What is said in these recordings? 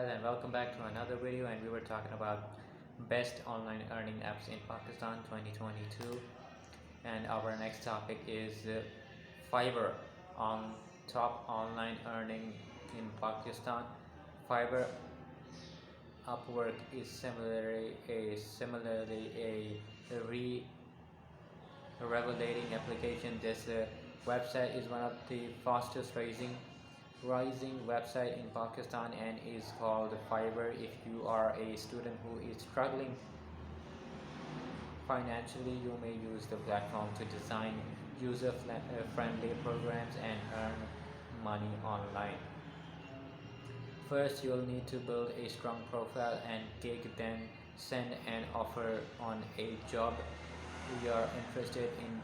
guys, and welcome back to another video. And we were talking about best online earning apps in Pakistan 2022, and our next topic is Fiverr, on top online earning in Pakistan. Fiverr Upwork is similarly a revelating application. This website is one of the fastest rising website in Pakistan and is called Fiverr. If you are a student who is struggling financially, you may use the platform to design user-friendly programs and earn money online. First, you'll need to build a strong profile and gig, then send an offer on a job you're interested in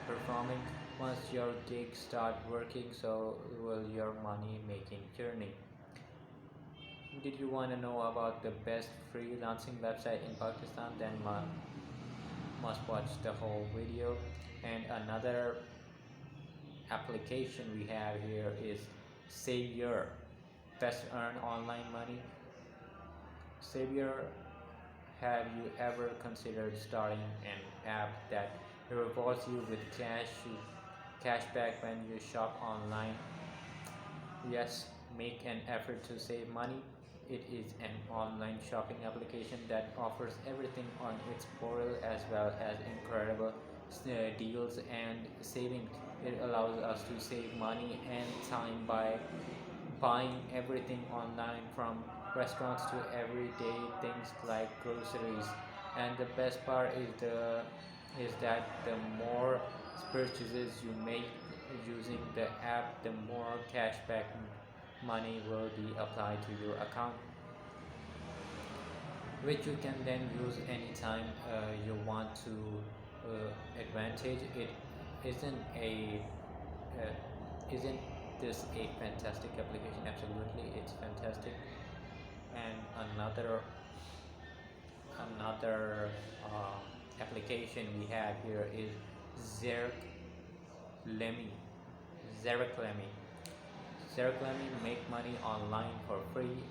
performing. Once your gigs start working, so will your money making journey. Did you want to know about the best freelancing website in Pakistan? Then must watch the whole video. And another application we have here is Savior, best earn online money. Savior, have you ever considered starting an app that rewards you with cashback when you shop online? Yes, make an effort to save money. It is an online shopping application that offers everything on its portal as well as incredible deals and savings. It allows us to save money and time by buying everything online, from restaurants to everyday things like groceries. And the best part is that the more purchases you make using the app, the more cashback money will be applied to your account, which you can then use anytime you want to. Advantage, it isn't a isn't this a fantastic application? Absolutely, it's fantastic. And another application we have here is Zerklemi. Zerklemi. Zerklemi make money online for free.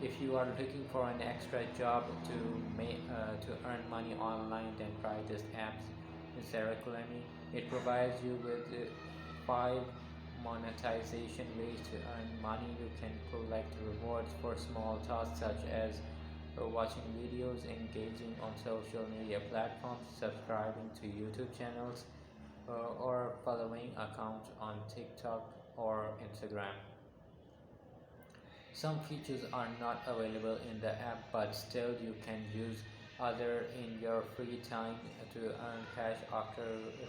If you are looking for an extra job to earn money online, then try this app, Zerklemi. It provides you with 5 monetization ways to earn money. You can collect rewards for small tasks such as watching videos, engaging on social media platforms, subscribing to YouTube channels, or following accounts on TikTok or Instagram. Some features are not available in the app, but still you can use other in your free time to earn cash. After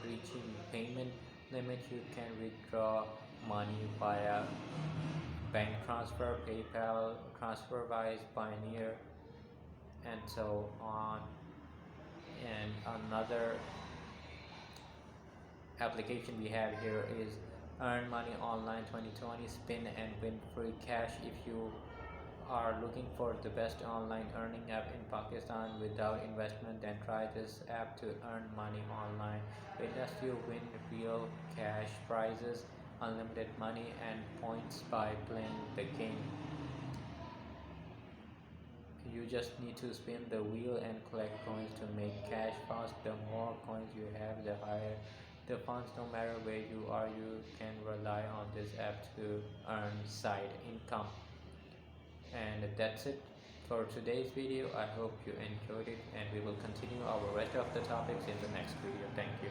reaching payment limit, you can withdraw money via bank transfer, PayPal, TransferWise, Pioneer, and so on. And another application we have here is Earn Money Online 2020, spin and win free cash. If you are looking for the best online earning app in Pakistan without investment, then try this app to earn money online. It lets you win real cash prizes, unlimited money and points by playing the game. You just need to spin the wheel and collect coins to make cash fast. The more coins you have, the higher the funds. No matter where you are, you can rely on this app to earn side income. And that's it for today's video. I hope you enjoyed it, and we will continue our rest of the topics in the next video. Thank you.